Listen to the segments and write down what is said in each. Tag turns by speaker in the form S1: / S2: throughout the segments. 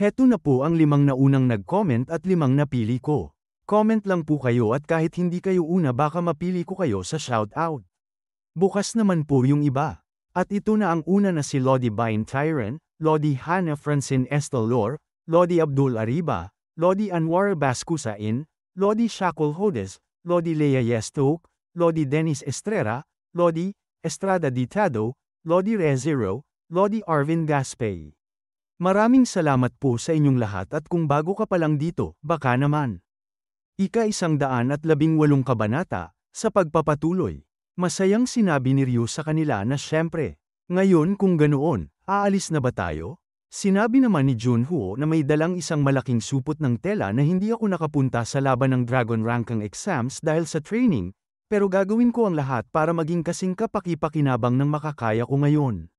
S1: Heto na po ang 5 naunang nag-comment at 5 napili ko. Comment lang po kayo at kahit hindi kayo una baka mapili ko kayo sa shoutout. Bukas naman po yung iba. At ito na ang una na si Lodi Bain Tyron, Lodi Hannah Francine Estelor, Lodi Abdul Ariba, Lodi Anwar Bascusain, Lodi Shakul Hodes, Lodi Lea Yestok, Lodi Dennis Estrera, Lodi Estrada Ditado, Lodi Rezero, Lodi Arvin Gaspay. Maraming salamat po sa inyong lahat at kung bago ka pa lang dito, baka naman. Ika-118 kabanata, sa pagpapatuloy. Masayang sinabi ni Ryu sa kanila na syempre. Ngayon kung ganoon, aalis na ba tayo? Sinabi naman ni Junho na may dalang isang malaking supot ng tela na hindi ako nakapunta sa laban ng Dragon Ranking exams dahil sa training, pero gagawin ko ang lahat para maging kasing kapaki-pakinabang ng makakaya ko ngayon.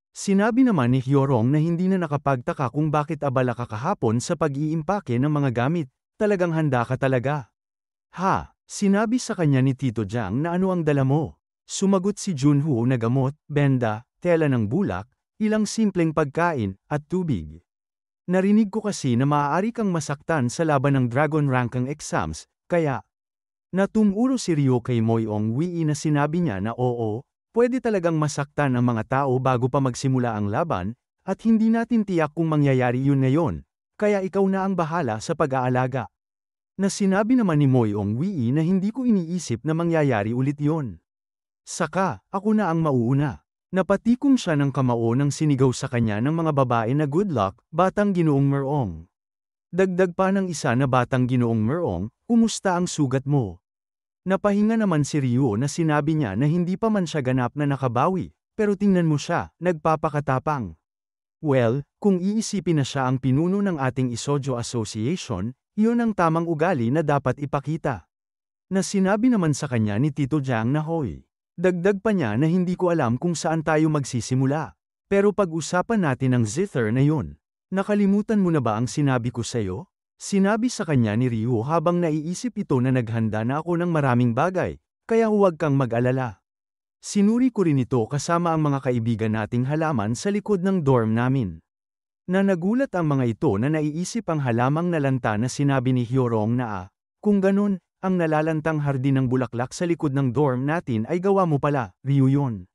S1: Sinabi naman ni Hyorong na hindi na nakapagtaka kung bakit abala ka kahapon sa pag-iimpake ng mga gamit. Talagang handa ka talaga. Ha, sinabi sa kanya ni Tito Jiang na ano ang dala mo. Sumagot si Junho na gamot, benda, tela ng bulak, ilang simpleng pagkain, at tubig. Narinig ko kasi na maaari kang masaktan sa laban ng Dragon Ranking exams, kaya natumuro si Ryo kay Moyong Wii na sinabi niya na oo, pwede talagang masaktan ang mga tao bago pa magsimula ang laban, at hindi natin tiyak kung mangyayari yun ngayon. Kaya ikaw na ang bahala sa pag-aalaga. Na sinabi naman ni Moyong Wii na hindi ko iniisip na mangyayari ulit yon. Saka, ako na ang mauuna. Napatikom siya ng kamao ng sinigaw sa kanya ng mga babae na good luck, batang ginoong Merong. Dagdag pa ng isa na batang ginoong Merong, kumusta ang sugat mo? Napahinga naman si Ryo na sinabi niya na hindi pa man siya ganap na nakabawi, pero tingnan mo siya, nagpapakatapang. Well, kung iisipin na siya ang pinuno ng ating Isojo Association, iyon ang tamang ugali na dapat ipakita. Na sinabi naman sa kanya ni Tito Jiang na hoy. Dagdag pa niya na hindi ko alam kung saan tayo magsisimula. Pero pag-usapan natin ang zither na yun. Nakalimutan mo na ba ang sinabi ko sa'yo? Sinabi sa kanya ni Ryo habang naiisip ito na naghanda na ako ng maraming bagay, kaya huwag kang mag-alala. Sinuri ko rin ito kasama ang mga kaibigan nating halaman sa likod ng dorm namin. Na nagulat ang mga ito na naiisip ang halamang nalanta na sinabi ni Hyorong na kung ganun, ang nalalantang hardin ng bulaklak sa likod ng dorm natin ay gawa mo pala, Ryo yun.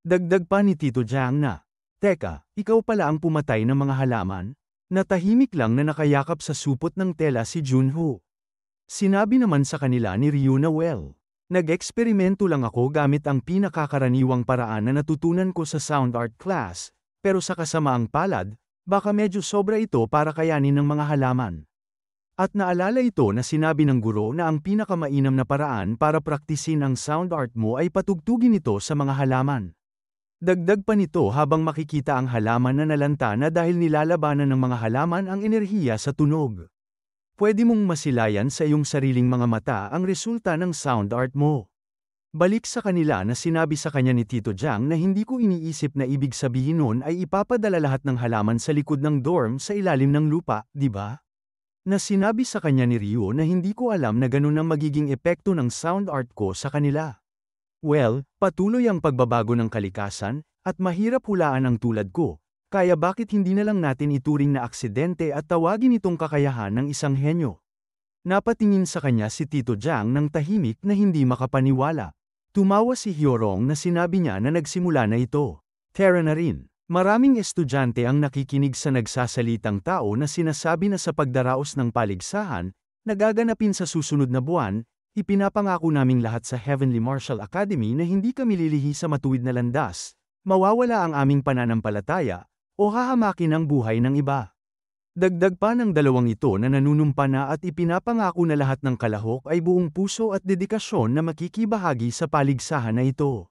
S1: Dagdag pa ni Tito Jiang na, teka, ikaw pala ang pumatay ng mga halaman? Natahimik lang na nakayakap sa supot ng tela si Junho. Sinabi naman sa kanila ni Ryo na well. Nag-eksperimento lang ako gamit ang pinakakaraniwang paraan na natutunan ko sa sound art class, pero sa kasamaang palad, baka medyo sobra ito para kayanin ng mga halaman. At naalala ito na sinabi ng guro na ang pinakamainam na paraan para praktisin ang sound art mo ay patugtugin ito sa mga halaman. Dagdag pa nito habang makikita ang halaman na nalanta na dahil nilalabanan ng mga halaman ang enerhiya sa tunog. Pwede mong masilayan sa iyong sariling mga mata ang resulta ng sound art mo. Balik sa kanila na sinabi sa kanya ni Tito Jiang na hindi ko iniisip na ibig sabihin nun ay ipapadala lahat ng halaman sa likod ng dorm sa ilalim ng lupa, di ba? Na sinabi sa kanya ni Ryo na hindi ko alam na ganun ang magiging epekto ng sound art ko sa kanila. Well, patuloy ang pagbabago ng kalikasan, at mahirap hulaan ang tulad ko. Kaya bakit hindi na lang natin ituring na aksidente at tawagin itong kakayahan ng isang henyo? Napatingin sa kanya si Tito Jiang ng tahimik na hindi makapaniwala. Tumawa si Hyorong na sinabi niya na nagsimula na ito. Tara na rin. Maraming estudyante ang nakikinig sa nagsasalitang tao na sinasabi na sa pagdaraos ng paligsahan, nagaganapin sa susunod na buwan, ipinapangako naming lahat sa Heavenly Martial Academy na hindi kami lilihi sa matuwid na landas, mawawala ang aming pananampalataya, o hahamakin ang buhay ng iba. Dagdag pa ng dalawang ito na nanunumpa na at ipinapangako na lahat ng kalahok ay buong puso at dedikasyon na makikibahagi sa paligsahan na ito.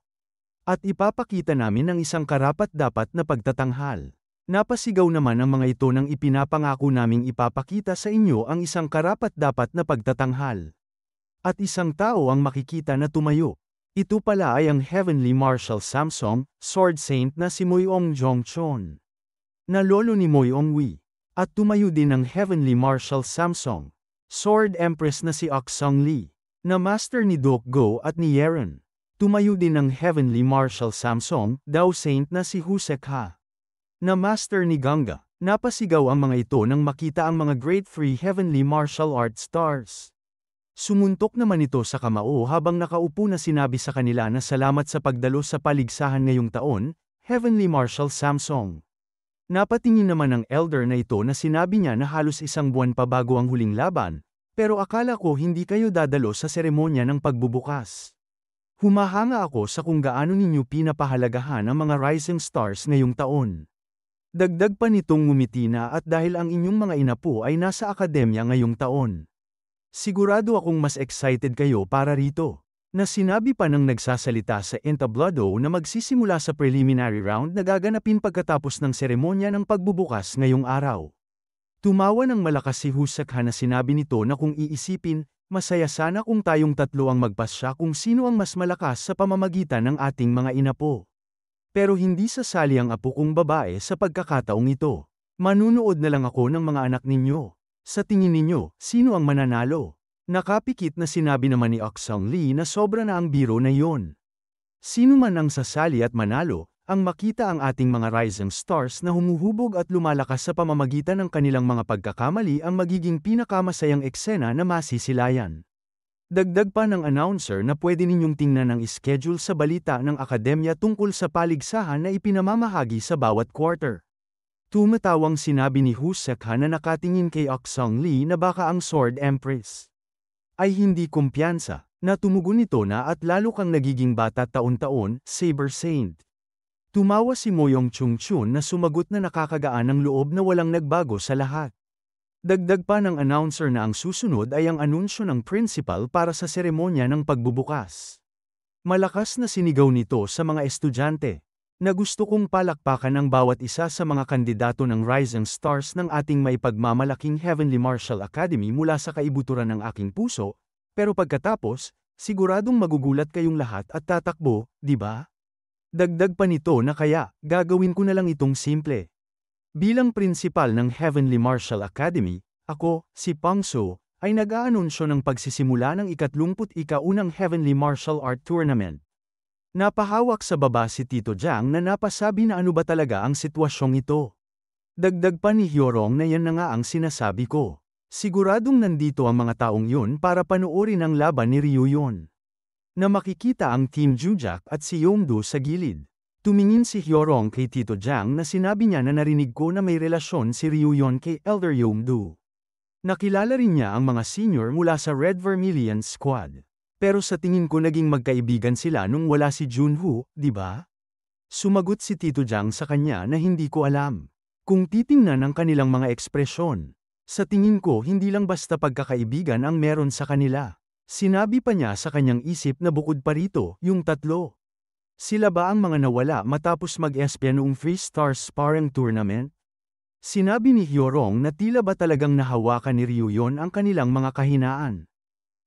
S1: At ipapakita namin ang isang karapat-dapat na pagtatanghal. Napasigaw naman ang mga ito nang ipinapangako naming ipapakita sa inyo ang isang karapat-dapat na pagtatanghal. At isang tao ang makikita na tumayo. Ito pala ay ang Heavenly Martial Samsung, Sword Saint na si Moyong Jongchon. Na lolo ni Moyong Wii. At tumayo din ang Heavenly Martial Samsung, Sword Empress na si Oksong Lee. Na master ni Doc Go at ni Yeren. Tumayo din ang Heavenly Martial Samsung, Dao Saint na si Husek Ha. Na master ni Ganga. Napasigaw ang mga ito nang makita ang mga Great Three Heavenly Martial Arts Stars. Sumuntok naman ito sa kamao habang nakaupo na sinabi sa kanila na salamat sa pagdalo sa paligsahan ngayong taon, Heavenly Marshal Samsung. Napatingin naman ang elder na ito na sinabi niya na halos isang buwan pa bago ang huling laban, pero akala ko hindi kayo dadalo sa seremonya ng pagbubukas. Humahanga ako sa kung gaano ninyo pinapahalagahan ang mga Rising Stars ngayong taon. Dagdag pa nitong ngumiti na at dahil ang inyong mga inapo ay nasa akademya ngayong taon. Sigurado akong mas excited kayo para rito. Na sinabi pa ng nagsasalita sa entablado na magsisimula sa preliminary round na gaganapin pagkatapos ng seremonya ng pagbubukas ngayong araw. Tumawa ng malakas si Husakha na sinabi nito na kung iisipin, masaya sana kung tayong tatlo ang magpasya kung sino ang mas malakas sa pamamagitan ng ating mga inapo. Pero hindi sasali ang apo kong babae sa pagkakataong ito. Manunood na lang ako ng mga anak ninyo. Sa tingin ninyo, sino ang mananalo? Nakapikit na sinabi naman ni Oksong Lee na sobra na ang biro na iyon. Sino man ang sasali at manalo, ang makita ang ating mga Rising Stars na humuhubog at lumalakas sa pamamagitan ng kanilang mga pagkakamali ang magiging pinakamasayang eksena na masisilayan. Dagdag pa ng announcer na pwede ninyong tingnan ang schedule sa balita ng akademya tungkol sa paligsahan na ipinamamahagi sa bawat quarter. Tumatawang sinabi ni Husakha na nakatingin kay Oksong Lee na baka ang Sword Empress ay hindi kumpiyansa, na tumugon nito na at lalo kang nagiging bata taon-taon, Saber Saint. Tumawa si Moyong Chung Chun na sumagot na nakakagaan ng loob na walang nagbago sa lahat. Dagdag pa ng announcer na ang susunod ay ang anunsyo ng principal para sa seremonya ng pagbubukas. Malakas na sinigaw nito sa mga estudyante. Na gusto kong palakpakan ang bawat isa sa mga kandidato ng Rising Stars ng ating maipagmamalaking Heavenly Martial Academy mula sa kaibuturan ng aking puso, pero pagkatapos, siguradong magugulat kayong lahat at tatakbo, di ba? Dagdag pa nito na kaya, gagawin ko na lang itong simple. Bilang principal ng Heavenly Martial Academy, ako, si Pangso, ay nag-aanunsyo ng pagsisimula ng 31st Heavenly Martial Art Tournament. Napahawak sa baba si Tito Jiang na napasabi na ano ba talaga ang sitwasyong ito. Dagdag pa ni Hyorong na yan na nga ang sinasabi ko. Siguradong nandito ang mga taong yun para panoorin ang laban ni Ryuyon. Na makikita ang Team Jujak at si Yongdo sa gilid. Tumingin si Hyorong kay Tito Jiang na sinabi niya na narinig ko na may relasyon si Ryuyon kay Elder Yongdo. Nakilala rin niya ang mga senior mula sa Red Vermilion Squad. Pero sa tingin ko naging magkaibigan sila nung wala si Junho, di ba? Sumagot si Tito Jiang sa kanya na hindi ko alam. Kung titingnan ang kanilang mga ekspresyon, sa tingin ko hindi lang basta pagkakaibigan ang meron sa kanila. Sinabi pa niya sa kanyang isip na bukod pa rito, yung tatlo. Sila ba ang mga nawala matapos mag-espya noong 3-star sparring tournament? Sinabi ni Hyorong na tila ba talagang nahawakan ni Ryuyon ang kanilang mga kahinaan.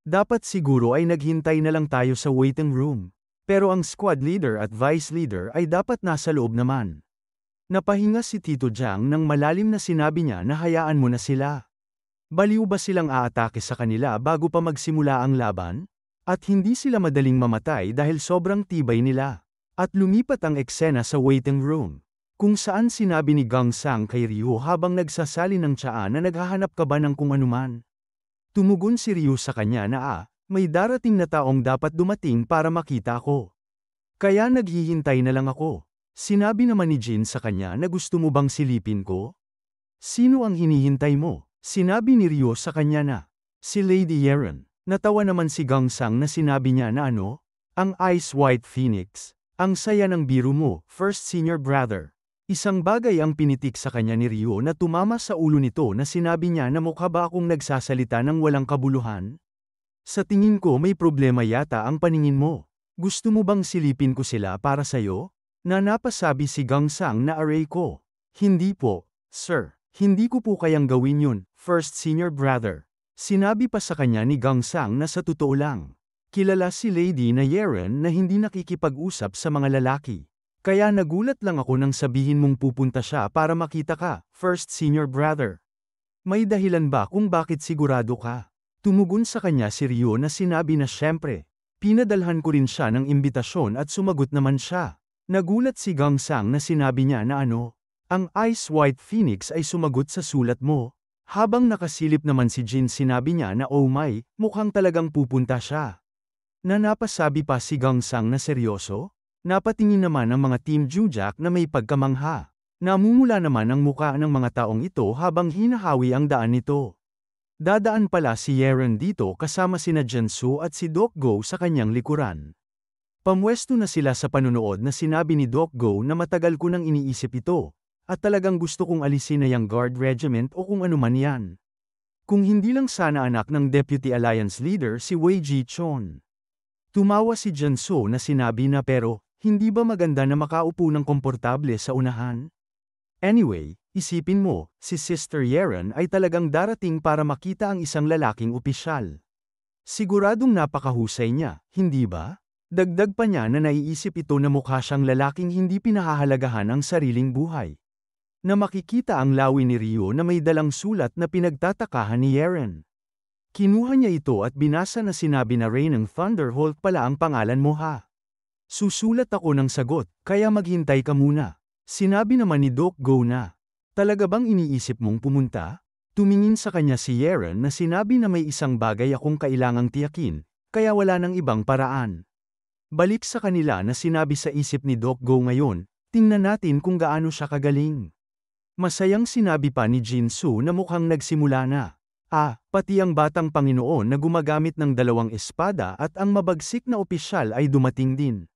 S1: Dapat siguro ay naghintay na lang tayo sa waiting room. Pero ang squad leader at vice leader ay dapat nasa loob naman. Napahinga si Tito Jiang nang malalim na sinabi niya na hayaan mo na sila. Baliw ba silang aatake sa kanila bago pa magsimula ang laban? At hindi sila madaling mamatay dahil sobrang tibay nila. At lumipat ang eksena sa waiting room. Kung saan sinabi ni Gang Sang kay Ryu habang nagsasali ng tsaa na naghahanap ka ba ng kung anuman? Tumugon si Ryu sa kanya na may darating na taong dapat dumating para makita ko. Kaya naghihintay na lang ako. Sinabi naman ni Jin sa kanya na gusto mo bang silipin ko? Sino ang hinihintay mo? Sinabi ni Ryu sa kanya na, si Lady Yeren. Natawa naman si Gang Sang na sinabi niya na ano? Ang Ice White Phoenix. Ang saya ng biro mo, first senior brother. Isang bagay ang pinitik sa kanya ni Ryu na tumama sa ulo nito na sinabi niya na mukha ba akong nagsasalita ng walang kabuluhan? Sa tingin ko may problema yata ang paningin mo. Gusto mo bang silipin ko sila para sa'yo? Na napasabi si Gang Sang na aray ko. Hindi po, sir. Hindi ko po kayang gawin yun, first senior brother. Sinabi pa sa kanya ni Gang Sang na sa totoo lang. Kilala si Lady na Yeren na hindi nakikipag-usap sa mga lalaki. Kaya nagulat lang ako nang sabihin mong pupunta siya para makita ka, first senior brother. May dahilan ba kung bakit sigurado ka? Tumugon sa kanya si Ryu na sinabi na syempre. Pinadalhan ko rin siya ng imbitasyon at sumagot naman siya. Nagulat si Gang Sang na sinabi niya na ano? Ang Ice White Phoenix ay sumagot sa sulat mo. Habang nakasilip naman si Jin, sinabi niya na oh my, mukhang talagang pupunta siya. Na napasabi pa si Gangsang na seryoso? Napatingin naman ang mga Team Jujak na may pagkamangha. Namumula naman ang muka ng mga taong ito habang hinahawi ang daan nito. Dadaan pala si Yeren dito kasama sina Jinsu at si Doc Go sa kanyang likuran. Pamwesto na sila sa panunood na sinabi ni Doc Go na matagal ko nang iniisip ito. At talagang gusto kong alisin na yung guard regiment o kung ano man yan. Kung hindi lang sana anak ng Deputy Alliance Leader si Wei Ji-chon. Tumawa si Jinsu na sinabi na pero, hindi ba maganda na makaupo ng komportable sa unahan? Anyway, isipin mo, si Sister Yeren ay talagang darating para makita ang isang lalaking opisyal. Siguradong napakahusay niya, hindi ba? Dagdag pa niya na naiisip ito na mukha siyang lalaking hindi pinahahalagahan ang sariling buhay. Na makikita ang lawi ni Ryo na may dalang sulat na pinagtatakahan ni Yeren. Kinuha niya ito at binasa na sinabi na Rain ng Thunderholt pala ang pangalan mo ha. Susulat ako ng sagot, kaya maghintay ka muna. Sinabi naman ni Doc Go na. Talaga bang iniisip mong pumunta? Tumingin sa kanya si Yeren na sinabi na may isang bagay akong kailangang tiyakin, kaya wala nang ibang paraan. Balik sa kanila na sinabi sa isip ni Doc Go ngayon, tingnan natin kung gaano siya kagaling. Masayang sinabi pa ni Jinsu na mukhang nagsimula na. Pati ang batang Panginoon na gumagamit ng 2 espada at ang mabagsik na opisyal ay dumating din.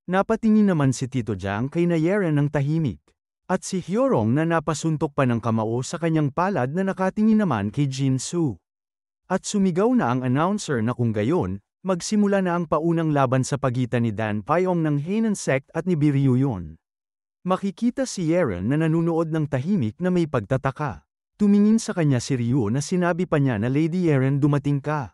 S1: Napatingin naman si Tito Jiang kay na Yeren ng tahimik. At si Hyorong na napasuntok pa ng kamao sa kanyang palad na nakatingin naman kay Jinsu. At sumigaw na ang announcer na kung gayon, magsimula na ang paunang laban sa pagitan ni Dan Pyong ng Hainan Sect at ni Biryuyon. Makikita si Yeren na nanunood ng tahimik na may pagtataka. Tumingin sa kanya si Ryo na sinabi pa niya na Lady Yeren dumating ka.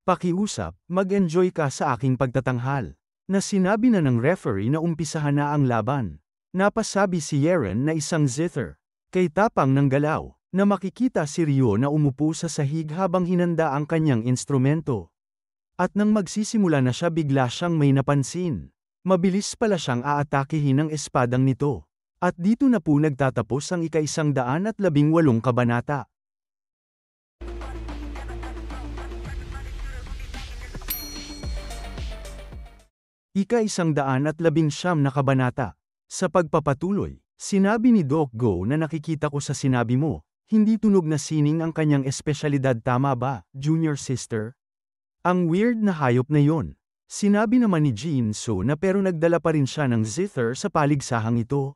S1: Pakiusap, mag-enjoy ka sa aking pagtatanghal. Na sinabi na ng referee na umpisahan na ang laban. Napasabi si Yeren na isang zither. Kay tapang ng galaw, na makikita si Ryo na umupo sa sahig habang hinanda ang kanyang instrumento. At nang magsisimula na siya bigla siyang may napansin. Mabilis pala siyang aatakihin ng espadang nito. At dito na po nagtatapos ang ika-118 kabanata. Ika-119 na kabanata. Sa pagpapatuloy, sinabi ni Doc Go na nakikita ko sa sinabi mo, hindi tunog na sining ang kanyang espesyalidad, tama ba, Junior Sister? Ang weird na hayop na yon. Sinabi naman ni Jinsu na pero nagdala pa rin siya ng zither sa paligsahang ito.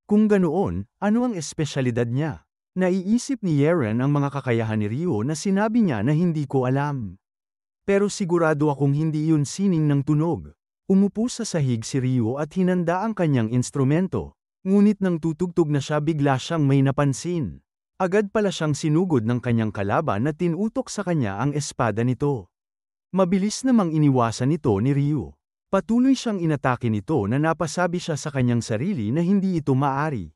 S1: Kung ganoon, ano ang espesyalidad niya? Naiisip ni Yeren ang mga kakayahan ni Ryo na sinabi niya na hindi ko alam. Pero sigurado akong hindi yun sining ng tunog. Umupo sa sahig si Ryo at hinanda ang kanyang instrumento. Ngunit nang tutugtog na siya bigla siyang may napansin. Agad pala siyang sinugod ng kanyang kalaban na tinutok sa kanya ang espada nito. Mabilis namang iniwasan ito ni Ryo. Patuloy siyang inatake nito na napasabi siya sa kanyang sarili na hindi ito maari.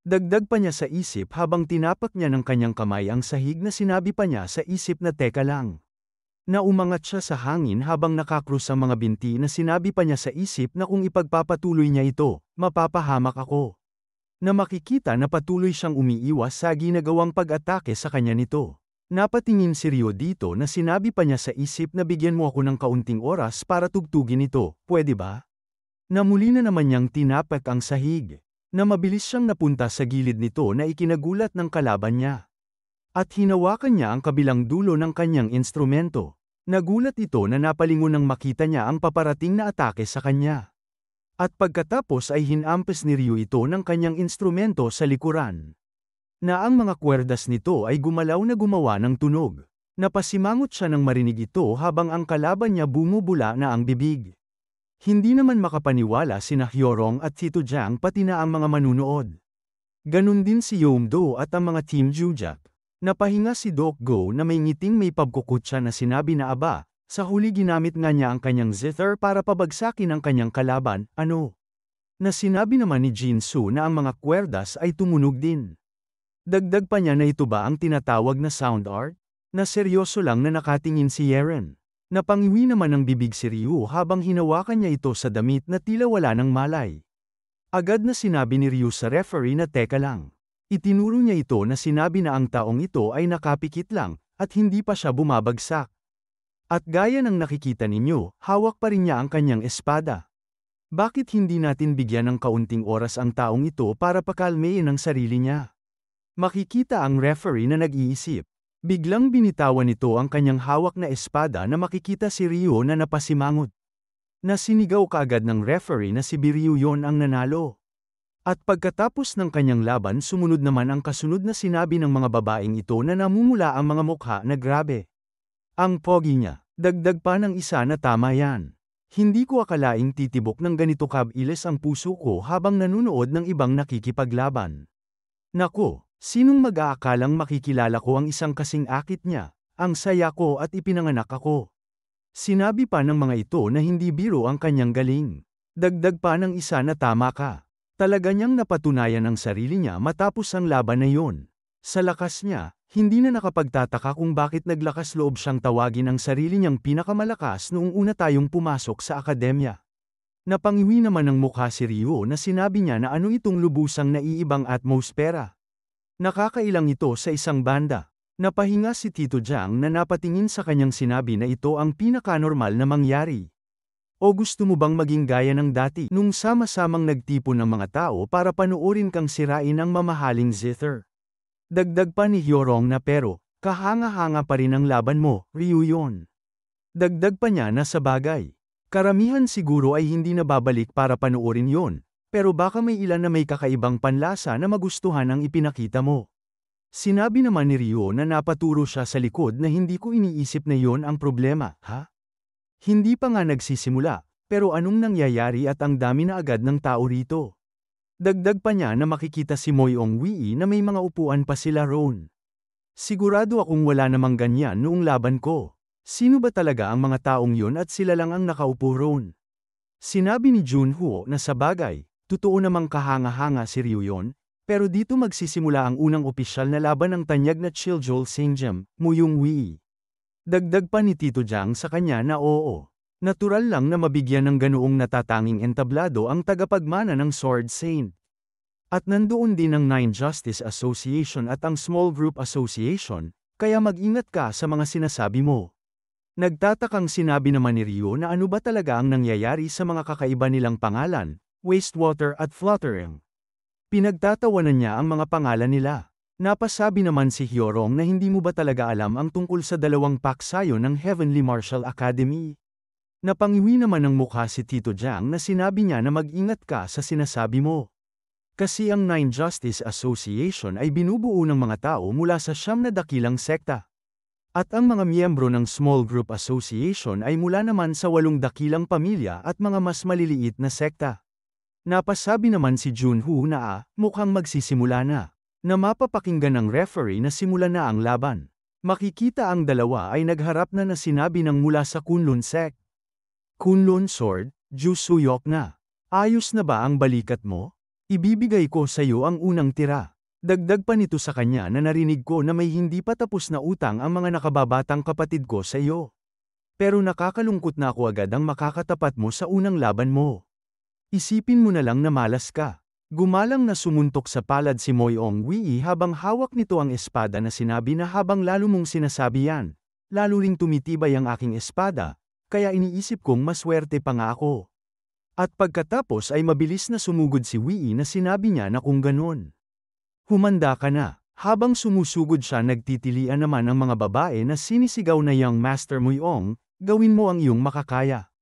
S1: Dagdag pa niya sa isip habang tinapak niya ng kanyang kamay ang sahig na sinabi pa niya sa isip na teka lang. Na umangat siya sa hangin habang nakakrus ang mga binti na sinabi pa niya sa isip na kung ipagpapatuloy niya ito, mapapahamak ako. Na makikita na patuloy siyang umiiwas sa ginagawang pag-atake sa kanya nito. Napatingin si Ryo dito na sinabi pa niya sa isip na bigyan mo ako ng kaunting oras para tugtugin ito, pwede ba? Na muli na naman niyang tinapak ang sahig. Na mabilis siyang napunta sa gilid nito na ikinagulat ng kalaban niya. At hinawakan niya ang kabilang dulo ng kanyang instrumento. Nagulat ito na napalingon nang makita niya ang paparating na atake sa kanya. At pagkatapos ay hinampes ni Ryo ito ng kanyang instrumento sa likuran. Na ang mga kwerdas nito ay gumalaw na gumawa ng tunog. Napasimangot siya nang marinig ito habang ang kalaban niya bumubula na ang bibig. Hindi naman makapaniwala sina Hyorong at Tito Jiang pati na ang mga manunood. Ganun din si Yomdo at ang mga Team Jujak. Napahinga si Doc Go na may ngiting may pagkukutsa na sinabi na aba, sa huli ginamit nga niya ang kanyang zither para pabagsakin ang kanyang kalaban, ano? Na sinabi naman ni Jinsu na ang mga kwerdas ay tumunog din. Dagdag pa niya na ito ba ang tinatawag na sound art? Na seryoso lang na nakatingin si Yeren. Napangiwi naman ng bibig si Ryo habang hinawakan niya ito sa damit na tila wala ng malay. Agad na sinabi ni Ryu sa referee na teka lang. Itinuro niya ito na sinabi na ang taong ito ay nakapikit lang, at hindi pa siya bumabagsak. At gaya ng nakikita ninyo, hawak pa rin niya ang kanyang espada. Bakit hindi natin bigyan ng kaunting oras ang taong ito para pakalmein ang sarili niya? Makikita ang referee na nag-iisip. Biglang binitawan nito ang kanyang hawak na espada na makikita si Ryu na napasimangot. Nasinigaw kaagad ng referee na si Ryu yon ang nanalo. At pagkatapos ng kanyang laban sumunod naman ang kasunod na sinabi ng mga babaeng ito na namumula ang mga mukha na grabe. Ang pogi niya, dagdag pa ng isa na tama yan. Hindi ko akalaing titibok ng ganito kabilis ang puso ko habang nanunood ng ibang nakikipaglaban. Nako, sinong mag-aakalang makikilala ko ang isang kasing akit niya, ang saya ko at ipinanganak ako. Sinabi pa ng mga ito na hindi biro ang kanyang galing. Dagdag pa ng isa na tama ka. Talaga niyang napatunayan ang sarili niya matapos ang laban na yun. Sa lakas niya, hindi na nakapagtataka kung bakit naglakas loob siyang tawagin ang sarili niyang pinakamalakas noong una tayong pumasok sa akademya. Napangiwi naman ng mukha si Ryu na sinabi niya na ano itong lubusang naiibang atmosfera. Nakakailang ito sa isang banda. Napahinga si Tito Jiang na napatingin sa kanyang sinabi na ito ang pinakanormal na mangyari. O gusto mo bang maging gaya ng dati nung sama-samang nagtipon ng mga tao para panoorin kang sirain ang mamahaling zither? Dagdag pa ni Hyorong na pero, kahanga-hanga pa rin ang laban mo, Ryu yon. Dagdag pa niya na sa bagay. Karamihan siguro ay hindi na babalik para panoorin yon, pero baka may ilan na may kakaibang panlasa na magustuhan ang ipinakita mo. Sinabi naman ni Ryu na napaturo siya sa likod na hindi ko iniisip na yon ang problema, ha? Hindi pa nga nagsisimula, pero anong nangyayari at ang dami na agad ng tao rito? Dagdag pa niya na makikita si Moyong Wii na may mga upuan pa sila roon. Sigurado akong wala namang ganyan noong laban ko. Sino ba talaga ang mga taong yun at sila lang ang nakaupo roon? Sinabi ni Junho na sa bagay, totoo namang kahanga-hanga si Ryu yon, pero dito magsisimula ang unang opisyal na laban ng tanyag na Chiljol Sangem, Moyong Wii. Dagdag pa ni Tito Jiang sa kanya na oo. Natural lang na mabigyan ng ganoong natatanging entablado ang tagapagmana ng Sword Saint. At nandoon din ang Nine Justice Association at ang Small Group Association, kaya mag-ingat ka sa mga sinasabi mo. Nagtatakang sinabi naman ni Ryu na ano ba talaga ang nangyayari sa mga kakaiba nilang pangalan, Wastewater at Fluttering. Pinagtatawanan niya ang mga pangalan nila. Napasabi naman si Hyorong na hindi mo ba talaga alam ang tungkol sa dalawang paksayo ng Heavenly Martial Academy? Napangiwi naman ng mukha si Tito Jiang na sinabi niya na mag-ingat ka sa sinasabi mo. Kasi ang Nine Justice Association ay binubuo ng mga tao mula sa 9 na dakilang sekta. At ang mga miyembro ng Small Group Association ay mula naman sa 8 dakilang pamilya at mga mas maliliit na sekta. Napasabi naman si Junho na mukhang magsisimula na mapapakinggan ng referee na simula na ang laban. Makikita ang dalawa ay nagharap na sinabi ng mula sa Kunlun Sect. Kunlun Sword, Jusuyok na. Ayos na ba ang balikat mo? Ibibigay ko sa iyo ang unang tira. Dagdag pa nito sa kanya na narinig ko na may hindi pa tapos na utang ang mga nakababatang kapatid ko sa iyo. Pero nakakalungkot na ako agad ang makakatapat mo sa unang laban mo. Isipin mo na lang na malas ka. Gumalang na sumuntok sa palad si Moyong Wii habang hawak nito ang espada na sinabi na habang lalo mong sinasabi yan, lalo ring tumitibay ang aking espada, kaya iniisip kong maswerte pa nga ako. At pagkatapos ay mabilis na sumugod si Wii na sinabi niya na kung ganon. Humanda ka na. Habang sumusugod siya nagtitilian naman ang mga babae na sinisigaw na Young Master Moyong, gawin mo ang iyong makakaya.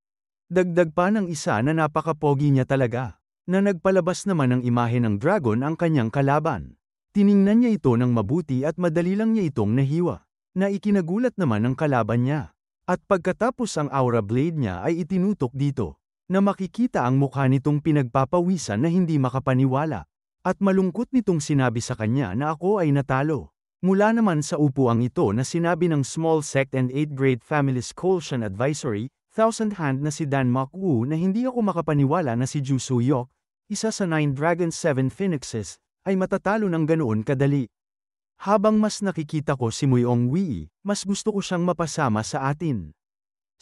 S1: Dagdag pa ng isa na napakapogi niya talaga. Na nagpalabas naman ng imahe ng dragon ang kanyang kalaban. Tiningnan niya ito ng mabuti at madali lang niya itong nahiwa, na ikinagulat naman ng kalaban niya. At pagkatapos ang aura blade niya ay itinutok dito, na makikita ang mukha nitong pinagpapawisan na hindi makapaniwala. At malungkot nitong sinabi sa kanya na ako ay natalo. Mula naman sa upuang ito na sinabi ng Small Sect and 8th Grade Families Coalition Advisory, 1000 Hand na si Dan Makwu na hindi ako makapaniwala na si Jusuyok, isa sa 9 Dragons 7 Phoenixes, ay matatalo ng ganoon kadali. Habang mas nakikita ko si Moyong Wii, mas gusto ko siyang mapasama sa atin.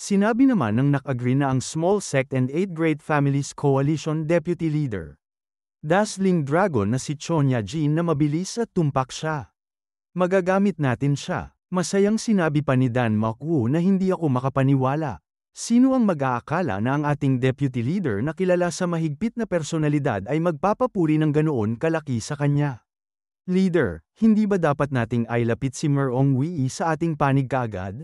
S1: Sinabi naman ng nag-agree na ang Small Sect and 8th Grade Families Coalition Deputy Leader. Dazzling Dragon na si Chonya Jin na mabilis at tumpak siya. Magagamit natin siya. Masayang sinabi pa ni Dan Mokwu na hindi ako makapaniwala. Sino ang mag-aakala na ang ating deputy leader na kilala sa mahigpit na personalidad ay magpapapuri ng ganoon kalaki sa kanya? Leader, hindi ba dapat nating ailapit si Merong Wei sa ating panig kaagad?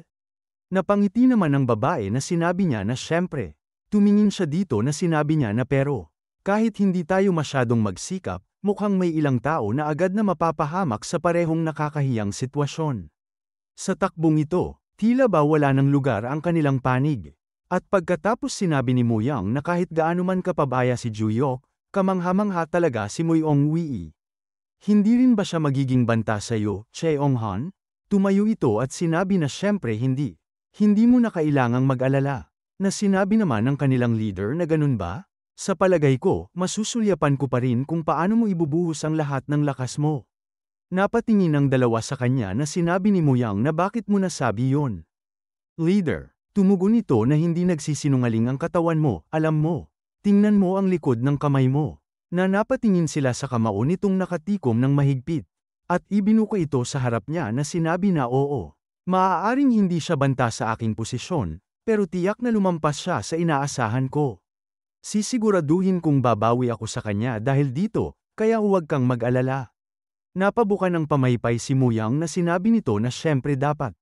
S1: Napangiti naman ng babae na sinabi niya na syempre. Tumingin siya dito na sinabi niya na pero, kahit hindi tayo masyadong magsikap, mukhang may ilang tao na agad na mapapahamak sa parehong nakakahiyang sitwasyon. Sa takbong ito, tila ba wala ng lugar ang kanilang panig. At pagkatapos sinabi ni Mo Yang na kahit gaano man kapabaya si Juyok, kamangha-mangha talaga si Moyong Wei. Hindi rin ba siya magiging banta sa'yo, Cheong-han? Tumayo ito at sinabi na syempre hindi. Hindi mo na kailangang mag-alala. Na sinabi naman ng kanilang leader na ganun ba? Sa palagay ko, masusulyapan ko pa rin kung paano mo ibubuhos ang lahat ng lakas mo. Napatingin ang dalawa sa kanya na sinabi ni Mo Yang na bakit mo nasabi yon. Leader. Tumugon ito na hindi nagsisinungaling ang katawan mo, alam mo. Tingnan mo ang likod ng kamay mo. Na napatingin sila sa kamao nitong nakatikom ng mahigpit. At ibinuka ito sa harap niya na sinabi na oo. Maaaring hindi siya banta sa aking posisyon, pero tiyak na lumampas siya sa inaasahan ko. Sisiguraduhin kong babawi ako sa kanya dahil dito, kaya huwag kang mag-alala. Napabuka ng pamaypay si Mo Yang na sinabi nito na syempre dapat.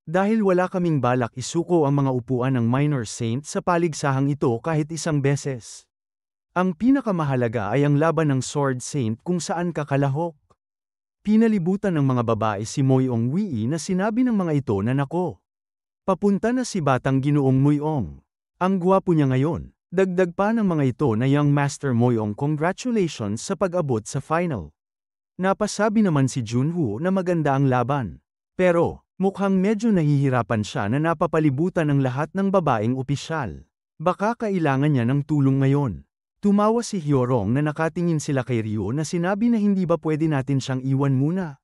S1: Dahil wala kaming balak isuko ang mga upuan ng minor saint sa paligsahang ito kahit isang beses. Ang pinakamahalaga ay ang laban ng sword saint kung saan kakalahok. Pinalibutan ng mga babae si Moyong Wei na sinabi ng mga ito na nako. Papunta na si Batang Ginoong Moyong. Ang gwapo niya ngayon. Dagdag pa ng mga ito na Young Master Moyong congratulations sa pag-abot sa final. Napasabi naman si Junwoo na maganda ang laban. Pero, mukhang medyo nahihirapan siya na napapalibutan ng lahat ng babaeng opisyal. Baka kailangan niya ng tulong ngayon. Tumawa si Hyorong na nakatingin sila kay Ryo na sinabi na hindi ba pwede natin siyang iwan muna.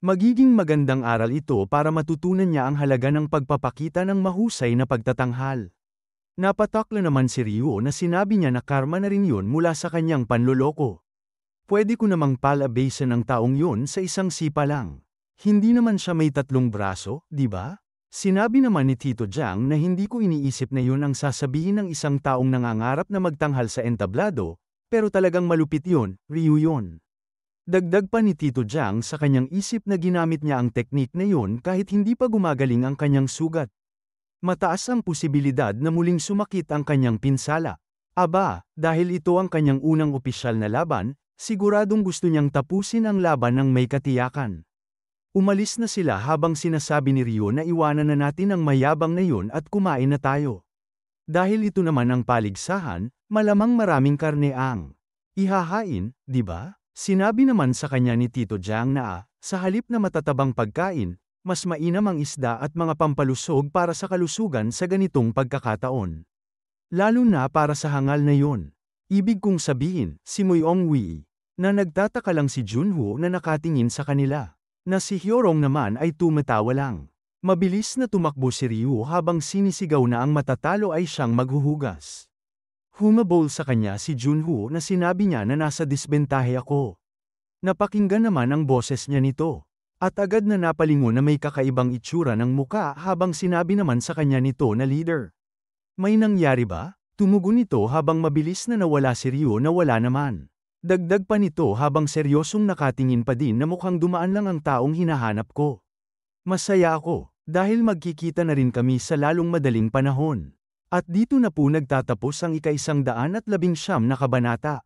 S1: Magiging magandang aral ito para matutunan niya ang halaga ng pagpapakita ng mahusay na pagtatanghal. Napatakla naman si Ryo na sinabi niya na karma na rin yun mula sa kanyang panloloko. Pwede ko namang palabasan ng taong yun sa isang sipa lang. Hindi naman siya may 3 braso, di ba? Sinabi naman ni Tito Jiang na hindi ko iniisip na yun ang sasabihin ng isang taong nangangarap na magtanghal sa entablado, pero talagang malupit yun, Ryu yun. Dagdag pa ni Tito Jiang sa kanyang isip na ginamit niya ang teknik na yun kahit hindi pa gumagaling ang kanyang sugat. Mataas ang posibilidad na muling sumakit ang kanyang pinsala. Aba, dahil ito ang kanyang unang opisyal na laban, siguradong gusto niyang tapusin ang laban ng may katiyakan. Umalis na sila habang sinasabi ni Ryo na iwanan na natin ang mayabang na yun at kumain na tayo. Dahil ito naman ang paligsahan, malamang maraming karne ang ihahain, di ba? Sinabi naman sa kanya ni Tito Jiang na sa halip na matatabang pagkain, mas mainam ang isda at mga pampalusog para sa kalusugan sa ganitong pagkakataon. Lalo na para sa hangal na yun. Ibig kong sabihin, si Moyong Wei, na nagtataka lang si Junwoo na nakatingin sa kanila. Na si Hyorong naman ay tumatawa lang. Mabilis na tumakbo si Ryu habang sinisigaw na ang matatalo ay siyang maghuhugas. Humabol sa kanya si Junwoo na sinabi niya na nasa disbentahe ako. Napakinggan naman ang boses niya nito. At agad na napalingon na may kakaibang itsura ng muka habang sinabi naman sa kanya nito na leader. May nangyari ba? Tumugon ito habang mabilis na nawala si Ryu na wala naman. Dagdag pa nito habang seryosong nakatingin pa din na mukhang dumaan lang ang taong hinahanap ko. Masaya ako, dahil magkikita na rin kami sa lalong madaling panahon. At dito na po nagtatapos ang ika-119 na kabanata.